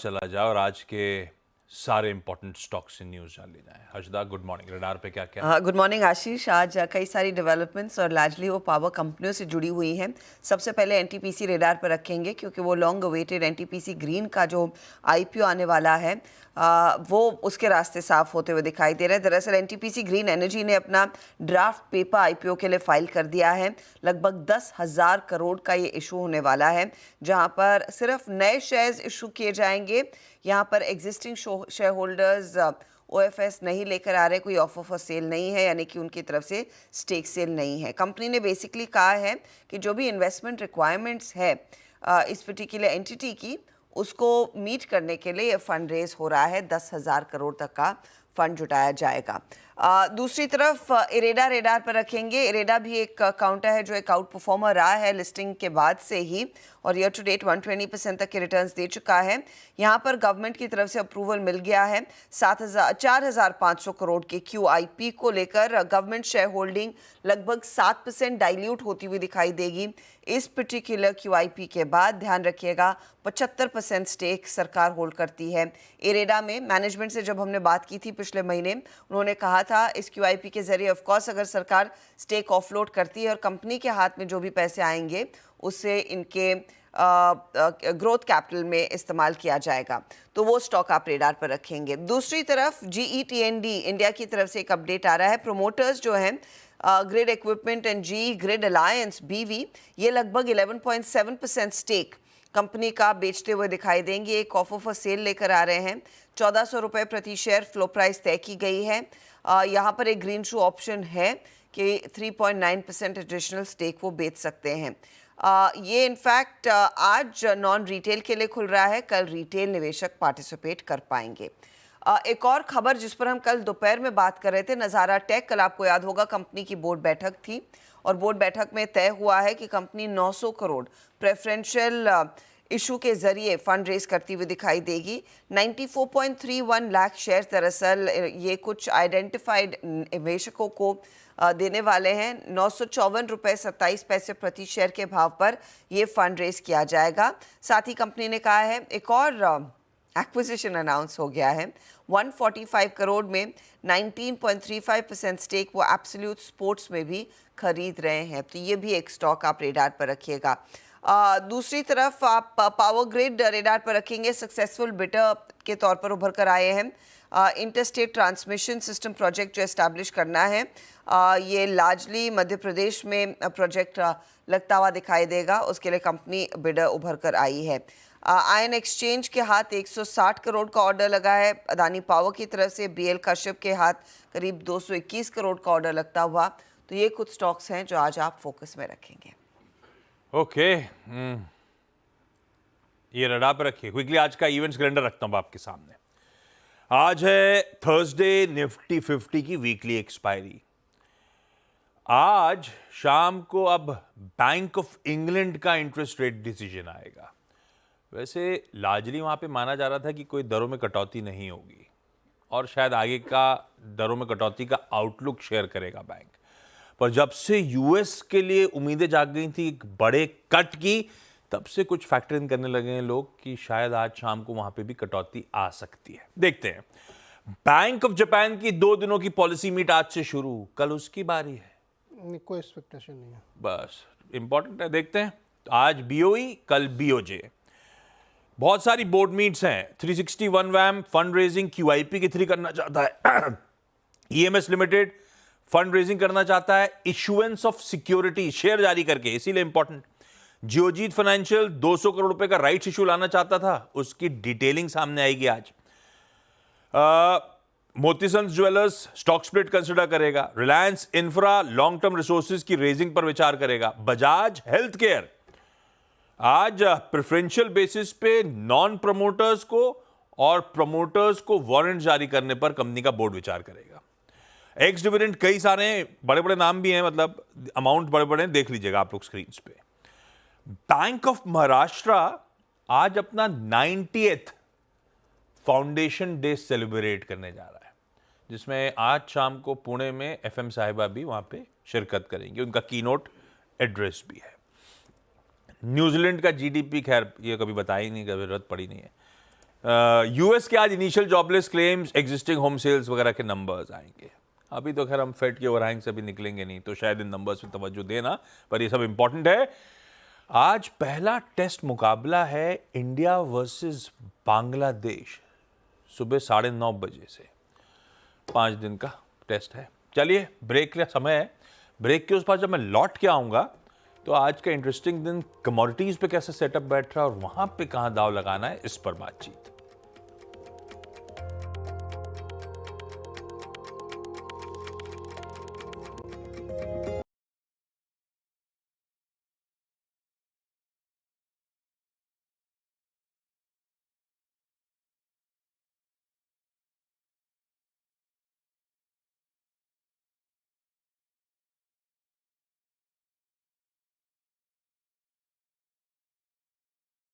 पास चला जाए और आज के सारे इंपॉर्टेंट स्टॉक्स से न्यूज़ जान ली जाए। Harshada, good morning. रडार पे क्या क्या? गुड मॉर्निंग आशीष। आज कई सारी डेवलपमेंट्स और लार्जली वो पावर कंपनियों से जुड़ी हुई हैं। सबसे पहले एनटीपीसी रेडार पर रखेंगे क्योंकि वो लॉन्ग अवेटेड एनटीपीसी ग्रीन का जो आईपीओ आने वाला है वो उसके रास्ते साफ होते हुए दिखाई दे रहे हैं। दरअसल एनटीपीसी ग्रीन एनर्जी ने अपना ड्राफ्ट पेपर आईपीओ के लिए फाइल कर दिया है। लगभग 10,000 करोड़ का ये इशू होने वाला है, जहां पर सिर्फ नए शेयर्स इशू किए जाएंगे। यहाँ पर एग्जिस्टिंग शेयर होल्डर्स ओएफएस नहीं लेकर आ रहे, कोई ऑफर फॉर सेल नहीं है, यानी कि उनकी तरफ से स्टेक सेल नहीं है। कंपनी ने बेसिकली कहा है कि जो भी इन्वेस्टमेंट रिक्वायरमेंट्स है इस पर्टिकुलर एंटिटी की, उसको मीट करने के लिए फंड रेज हो रहा है। 10,000 करोड़ तक का फंड जुटाया जाएगा। दूसरी तरफ इरेडा रेडार पर रखेंगे। इरेडा भी एक काउंटर है जो एक आउट परफॉर्मर रहा है लिस्टिंग के बाद से ही, और ईयर टू डेट 120% तक के रिटर्न्स दे चुका है। यहाँ पर गवर्नमेंट की तरफ से अप्रूवल मिल गया है। 4,500 करोड़ के QIP को लेकर गवर्नमेंट शेयर होल्डिंग लगभग 7% डाइल्यूट होती हुई दिखाई देगी। इस पर्टिकुलर QIP के बाद ध्यान रखिएगा 75% स्टेक सरकार होल्ड करती है। इरेडा में मैनेजमेंट से जब हमने बात की थी पिछले महीने, उन्होंने कहा था इस QIP के जरिए ऑफ कोर्स अगर सरकार स्टेक ऑफलोड करती है और कंपनी के हाथ में जो भी पैसे आएंगे उससे इनके ग्रोथ कैपिटल में इस्तेमाल किया जाएगा, तो वो स्टॉक आप रेडार पर रखेंगे। दूसरी तरफ GETND इंडिया की तरफ से एक अपडेट आ रहा है। प्रोमोटर्स जो हैं grid equipment and GE grid alliance BV, ये लगभग 11.7% स्टेक कंपनी का बेचते हुए दिखाई देंगे। एक ऑफर फॉर सेल लेकर आ रहे हैं। 1400 रुपये प्रति शेयर फ्लो प्राइस तय की गई है। यहाँ पर एक ग्रीन शू ऑप्शन है कि 3.9% एडिशनल स्टेक वो बेच सकते हैं। ये इनफैक्ट आज नॉन रिटेल के लिए खुल रहा है, कल रिटेल निवेशक पार्टिसिपेट कर पाएंगे। एक और खबर जिस पर हम कल दोपहर में बात कर रहे थे, नज़ारा टेक। कल आपको याद होगा कंपनी की बोर्ड बैठक थी और बोर्ड बैठक में तय हुआ है कि कंपनी 900 करोड़ प्रेफरेंशियल इशू के जरिए फंड रेज करती हुई दिखाई देगी। 94.31 लाख शेयर दरअसल ये कुछ आइडेंटिफाइड निवेशकों को देने वाले हैं। 954 रुपये 27 पैसे प्रति शेयर के भाव पर यह फंड रेज किया जाएगा। साथ ही कंपनी ने कहा है एक और एक्विजिशन अनाउंस हो गया है। 145 करोड़ में 19.35% स्टेक वो एब्सोल्यूट स्पोर्ट्स में भी खरीद रहे हैं, तो ये भी एक स्टॉक आप रेडार पर रखिएगा। दूसरी तरफ आप पावर ग्रिड रेडार पर रखेंगे। सक्सेसफुल बिडर के तौर पर उभर कर आए हैं। इंटरस्टेट ट्रांसमिशन सिस्टम प्रोजेक्ट जो एस्टैब्लिश करना है, ये लार्जली मध्य प्रदेश में प्रोजेक्ट लगता हुआ दिखाई देगा। उसके लिए कंपनी बिडर उभर कर आई है। आयन एक्सचेंज के हाथ 160 करोड़ का ऑर्डर लगा है। अदानी पावर की तरफ से BL कश्यप के हाथ करीब 221 करोड़ का ऑर्डर लगता हुआ। तो ये कुछ स्टॉक्स हैं जो आज आप फोकस में रखेंगे। ओके, ये रडार पर रखिए। क्विकली आज का इवेंट्स कैलेंडर रखता हूं आपके सामने। आज है थर्सडे, निफ्टी 50 की वीकली एक्सपायरी। आज शाम को अब बैंक ऑफ इंग्लैंड का इंटरेस्ट रेट डिसीजन आएगा। वैसे लार्जली वहां पे माना जा रहा था कि कोई दरों में कटौती नहीं होगी और शायद आगे का दरों में कटौती का आउटलुक शेयर करेगा बैंक। पर जब से यूएस के लिए उम्मीदें जाग गई थी एक बड़े कट की, तब से कुछ फैक्टर इन करने लगे हैं लोग कि शायद आज शाम को वहां पे भी कटौती आ सकती है। देखते हैं। बैंक ऑफ जापान की 2 दिनों की पॉलिसी मीट आज से शुरू, कल उसकी बारी है। कोई एक्सपेक्टेशन नहीं है, बस इंपॉर्टेंट है, देखते हैं। आज BOE, कल BOJ। बहुत सारी बोर्ड मीट्स हैं। 361 वैम फंड रेजिंग QIP की 3 करना चाहता है। EMS लिमिटेड फंड रेजिंग करना चाहता है इशुएंस ऑफ सिक्योरिटी शेयर जारी करके, इसीलिए इंपॉर्टेंट। जियोजीत फाइनेंशियल 200 करोड़ रुपए का राइट्स इशू लाना चाहता था, उसकी डिटेलिंग सामने आएगी आज। Motisons jewellers stock split consider करेगा। Reliance Infra long term resources की रेजिंग पर विचार करेगा। बजाज हेल्थ केयर आज प्रेफरेंशियल बेसिस पे नॉन प्रमोटर्स को और प्रमोटर्स को वारंट जारी करने पर कंपनी का बोर्ड विचार करेगा। एक्स डिविडेंड कई सारे बड़े बड़े नाम भी हैं, मतलब अमाउंट बड़े बड़े, देख लीजिएगा आप लोग स्क्रीन पे। बैंक ऑफ महाराष्ट्र आज अपना 90th फाउंडेशन डे सेलिब्रेट करने जा रहा है, जिसमें आज शाम को पुणे में FM साहिबा भी वहां पे शिरकत करेंगे। उनका कीनोट एड्रेस भी है। न्यूजीलैंड का GDP, खैर ये कभी बताया ही नहीं, कभी जरूरत पड़ी नहीं है। यूएस के आज initial jobless claims, existing home sales वगैरह के नंबर्स आएंगे। अभी तो खैर हम फेड के ओवरहैंग से भी निकलेंगे नहीं, तो शायद इन नंबर्स पे तवज्जो देना, पर ये सब इंपॉर्टेंट है। आज पहला टेस्ट मुकाबला है इंडिया वर्सेस बांग्लादेश, सुबह 9:30 बजे से 5 दिन का टेस्ट है। चलिए ब्रेक का समय है, ब्रेक के उस पास जब मैं लौट के आऊँगा तो आज का इंटरेस्टिंग दिन कमोडिटीज़ पे कैसे सेटअप बैठ रहा है और वहाँ पे कहाँ दाव लगाना है, इस पर बातचीत।